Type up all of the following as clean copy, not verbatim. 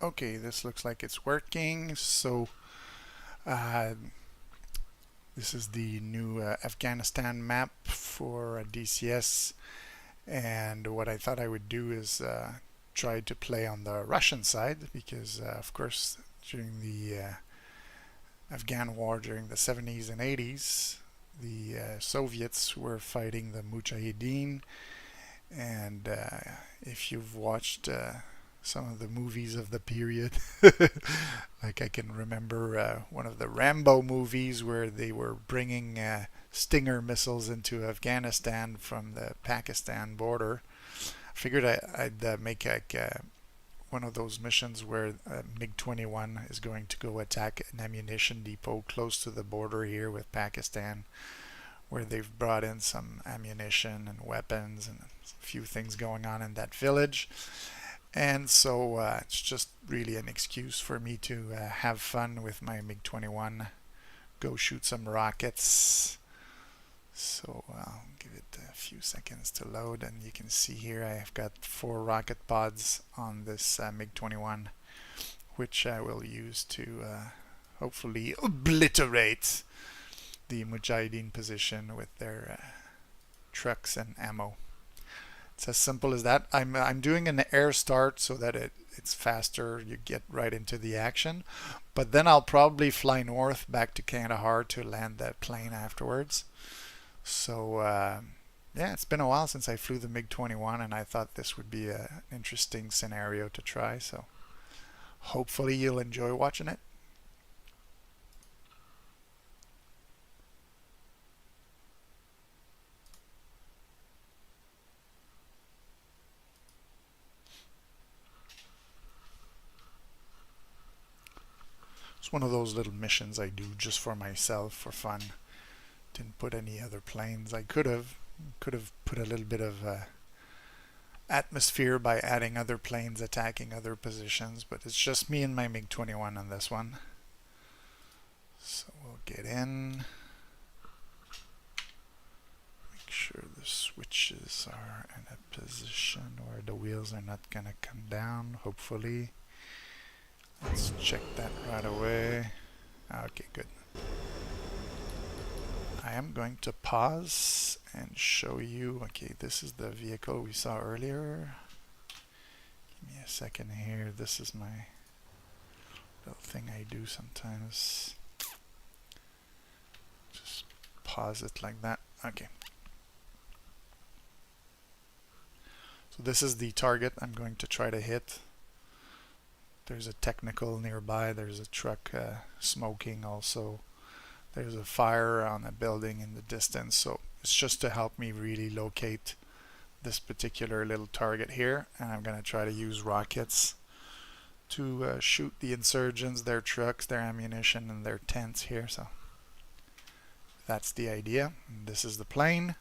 Okay, this looks like it's working. So this is the new Afghanistan map for DCS, and what I thought I would do is try to play on the Russian side because of course during the Afghan war during the 70s and 80s, the Soviets were fighting the Mujahideen, and if you've watched some of the movies of the period, like I can remember one of the Rambo movies where they were bringing Stinger missiles into Afghanistan from the Pakistan border. I figured I'd make like one of those missions where MiG-21 is going to go attack an ammunition depot close to the border here with Pakistan, where they've brought in some ammunition and weapons and a few things going on in that village. And so it's just really an excuse for me to have fun with my MiG-21, go shoot some rockets. So I'll give it a few seconds to load, and you can see here I've got 4 rocket pods on this MiG-21, which I will use to hopefully obliterate the Mujahideen position with their trucks and ammo. It's as simple as that. I'm doing an air start so that it's faster, you get right into the action, but then I'll probably fly north back to Kandahar to land that plane afterwards. So yeah, it's been a while since I flew the MiG-21, and I thought this would be an interesting scenario to try, so hopefully you'll enjoy watching it. It's one of those little missions I do just for myself, for fun. Didn't put any other planes. I could have put a little bit of atmosphere by adding other planes attacking other positions, but it's just me and my MiG-21 on this one. So we'll get in. Make sure the switches are in a position where the wheels are not gonna come down, hopefully. Let's check that right away. Okay, good. I am going to pause and show you. Okay, this is the vehicle we saw earlier. Give me a second here. This is my little thing I do sometimes. Just pause it like that. Okay. So this is the target I'm going to try to hit. There's a technical nearby. There's a truck smoking also. There's a fire on a building in the distance. So it's just to help me really locate this particular little target here. And I'm going to try to use rockets to shoot the insurgents, their trucks, their ammunition, and their tents here. So that's the idea. And this is the plane.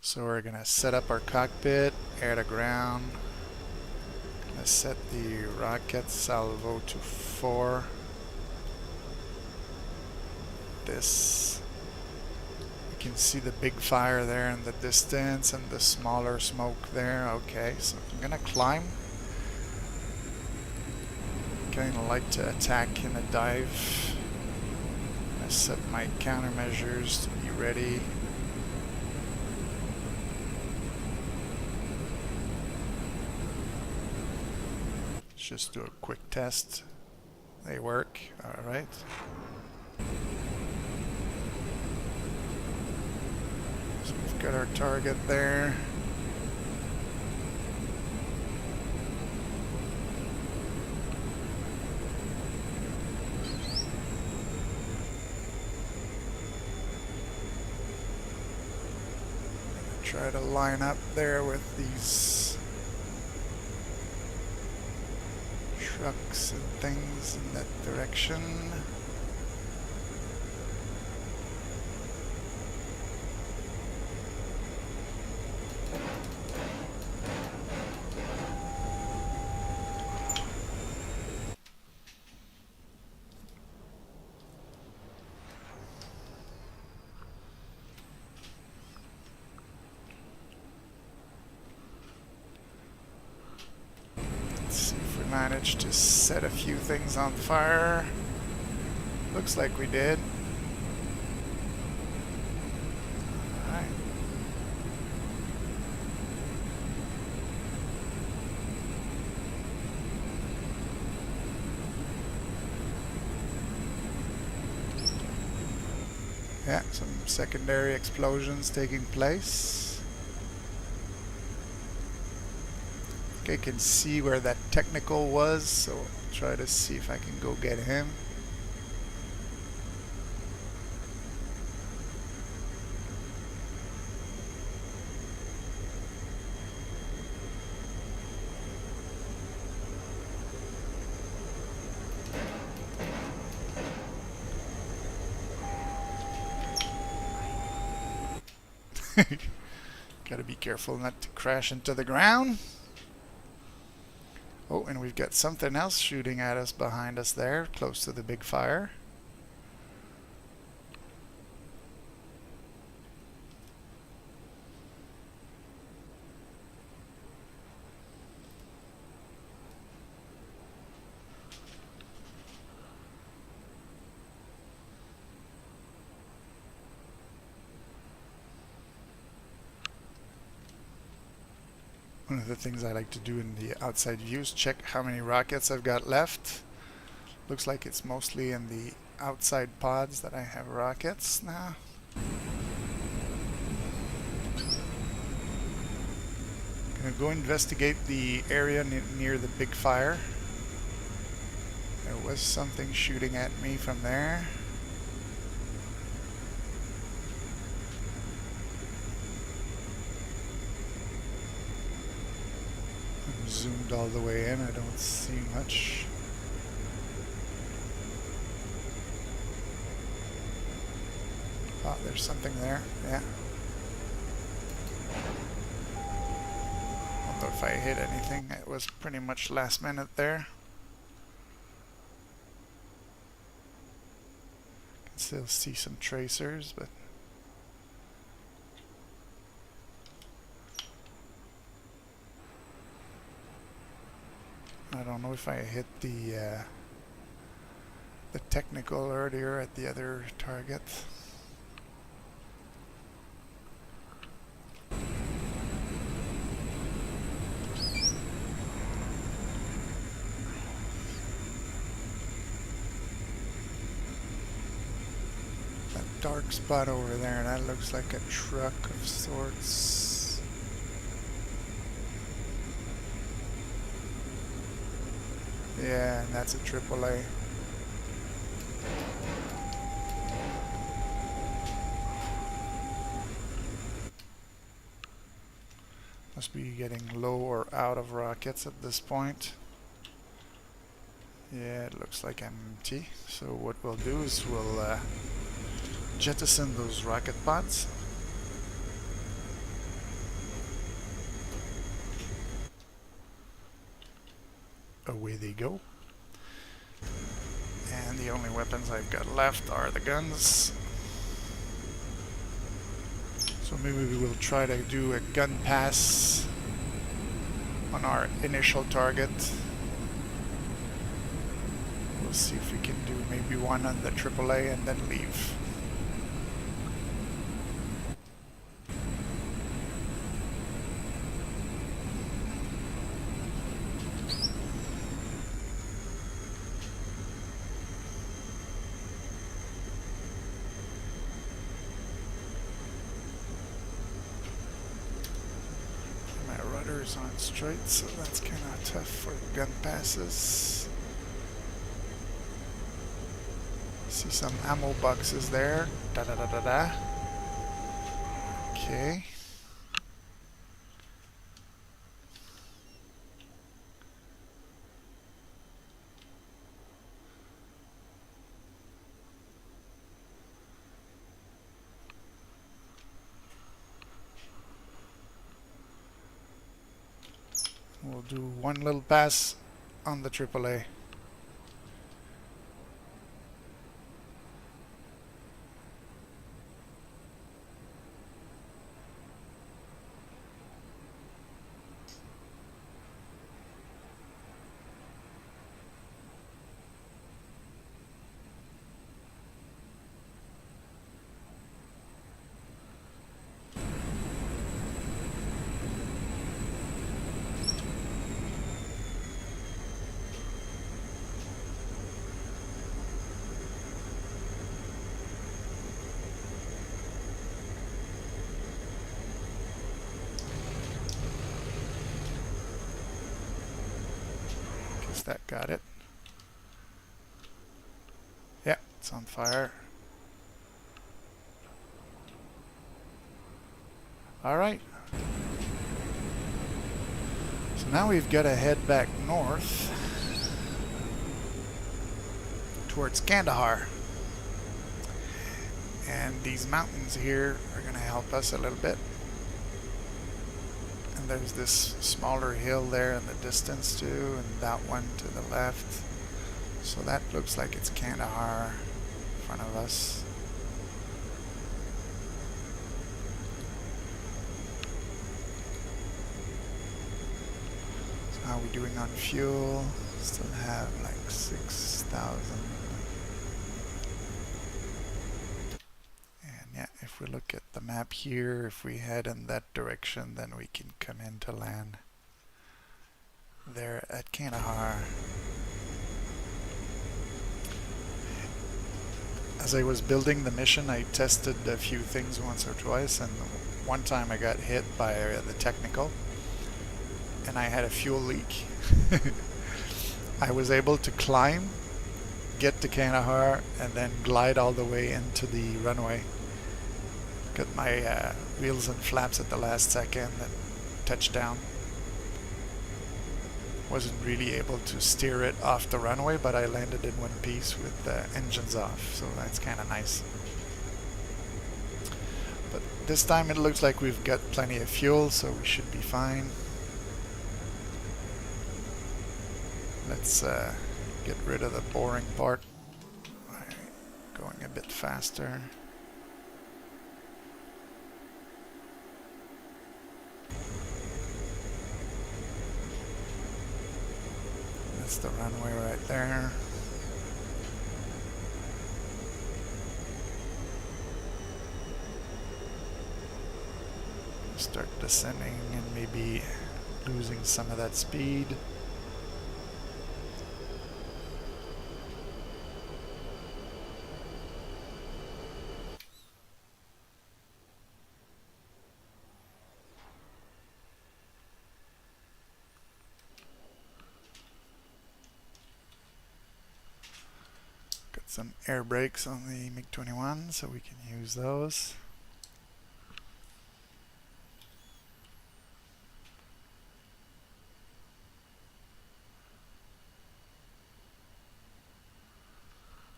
So we're going to set up our cockpit, air to ground. Let's set the rocket salvo to 4. This, you can see the big fire there in the distance and the smaller smoke there. Okay, so I'm gonna climb. Kinda like to attack in a dive. I'm gonna set my countermeasures to be ready. Just do a quick test. They work. Alright. So we've got our target there. Try to line up there with these trucks and things in that direction. Let's see if we're manage to set a few things on fire? Looks like we did. Alright. Yeah, some secondary explosions taking place. I can see where that technical was, so I'll try to see if I can go get him. Gotta be careful not to crash into the ground. Oh, and we've got something else shooting at us behind us there, close to the big fire. One of the things I like to do in the outside view is check how many rockets I've got left. Looks like it's mostly in the outside pods that I have rockets now. Gonna go investigate the area near the big fire. There was something shooting at me from there. I'm zoomed all the way in, I don't see much. Oh, there's something there, yeah. I don't know if I hit anything, it was pretty much last minute there. Can still see some tracers, but I don't know if I hit the technical earlier at the other target. Dark spot over there, that looks like a truck of sorts. Yeah, and that's a AAA. Must be getting low or out of rockets at this point. Yeah, it looks like I'm empty. So what we'll do is we'll jettison those rocket pods. Away they go. And the only weapons I've got left are the guns. So maybe we will try to do a gun pass on our initial target. We'll see if we can do maybe one on the AAA and then leave. On straight, so that's kind of tough for gun passes. See some ammo boxes there. Da da da da da. Okay. We'll do one little pass on the AAA. that got it. Yeah, it's on fire. Alright. So now we've got to head back north towards Kandahar. And these mountains here are going to help us a little bit. And there's this smaller hill there in the distance too, and that one to the left. So that looks like it's Kandahar in front of us. So how are we doing on fuel? Still have like 6,000. And yeah, if we look at the map here, if we head in that direction, then we can come into land there at Kandahar. As I was building the mission, I tested a few things once or twice, and one time I got hit by the technical and I had a fuel leak. I was able to climb, get to Kandahar, and then glide all the way into the runway. Got my wheels and flaps at the last second and touched down. Wasn't really able to steer it off the runway, but I landed in one piece with the engines off, so that's kind of nice. But this time it looks like we've got plenty of fuel, so we should be fine. Let's get rid of the boring part by going a bit faster. That's the runway right there. Start descending and maybe losing some of that speed. Some air brakes on the MiG-21, so we can use those.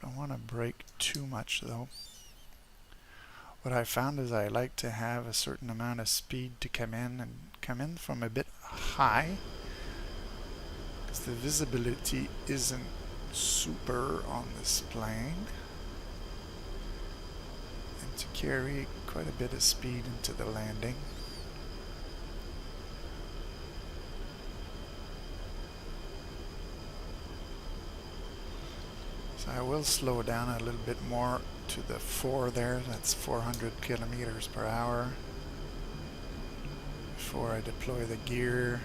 I don't want to brake too much though. What I found is I like to have a certain amount of speed to come in from a bit high, because the visibility isn't super on this plane, and to carry quite a bit of speed into the landing. So I will slow down a little bit more to the 4 there, that's 400 kilometers per hour, before I deploy the gear.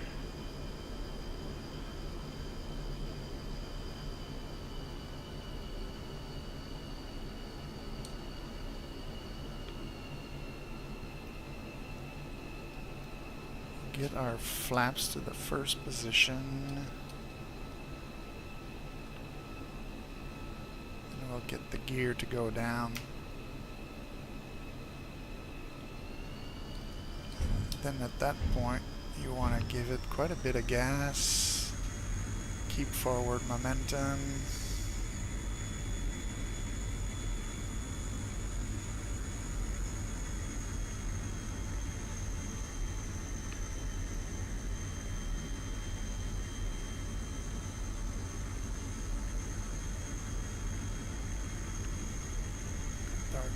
Get our flaps to the first position, and we'll get the gear to go down. Then at that point you want to give it quite a bit of gas, keep forward momentum.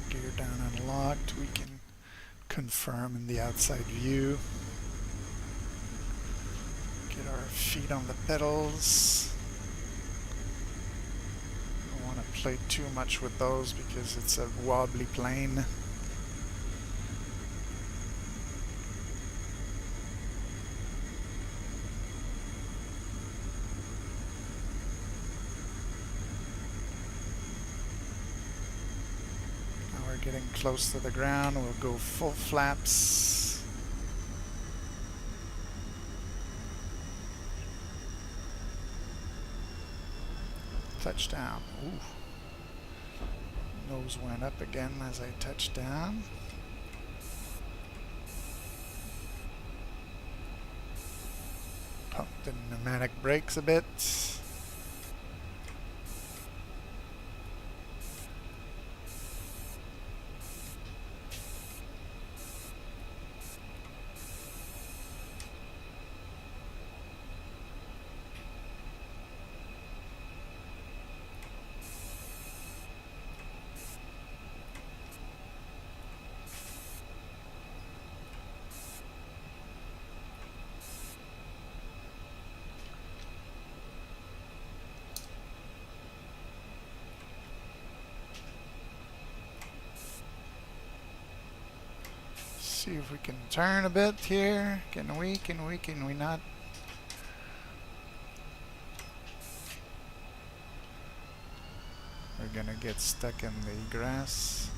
Gear down unlocked, we can confirm in the outside view. Get our feet on the pedals. Don't want to play too much with those because it's a wobbly plane. Getting close to the ground, we'll go full flaps. Touchdown. Ooh. Nose went up again as I touched down. Pump the pneumatic brakes a bit. See if we can turn a bit here. Can we not? We're gonna get stuck in the grass.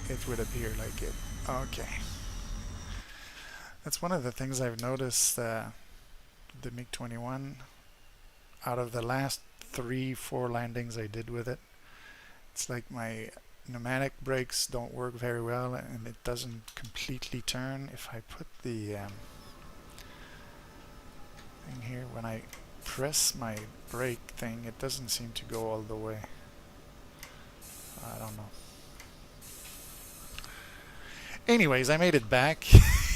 It would appear like it. Okay. That's one of the things I've noticed, the MiG-21, out of the last 3-4 landings I did with it, it's like my pneumatic brakes don't work very well and it doesn't completely turn. If I put the thing here, when I press my brake thing, it doesn't seem to go all the way. I don't know. Anyways, I made it back.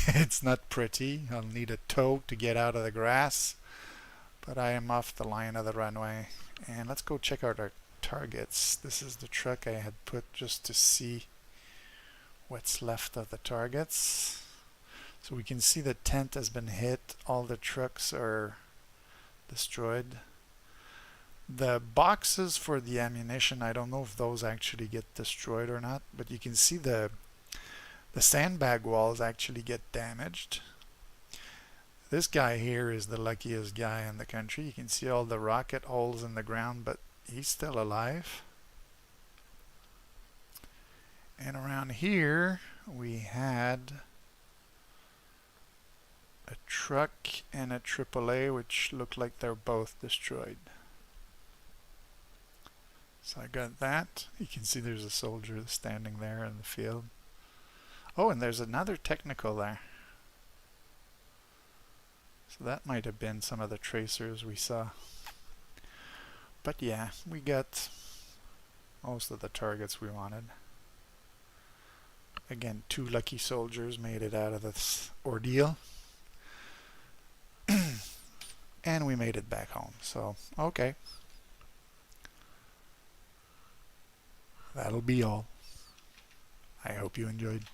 It's not pretty. I'll need a tow to get out of the grass, but I am off the line of the runway. And let's go check out our targets. This is the truck I had put just to see what's left of the targets. So we can see the tent has been hit. All the trucks are destroyed. The boxes for the ammunition, I don't know if those actually get destroyed or not, but you can see the sandbag walls actually get damaged. This guy here is the luckiest guy in the country. You can see all the rocket holes in the ground, but he's still alive. And around here we had a truck and a AAA, which look like they're both destroyed. So I got that. You can see there's a soldier standing there in the field. Oh, and there's another technical there. So that might have been some of the tracers we saw. But yeah, we got most of the targets we wanted. Again, 2 lucky soldiers made it out of this ordeal. And we made it back home. So, okay. That'll be all. I hope you enjoyed.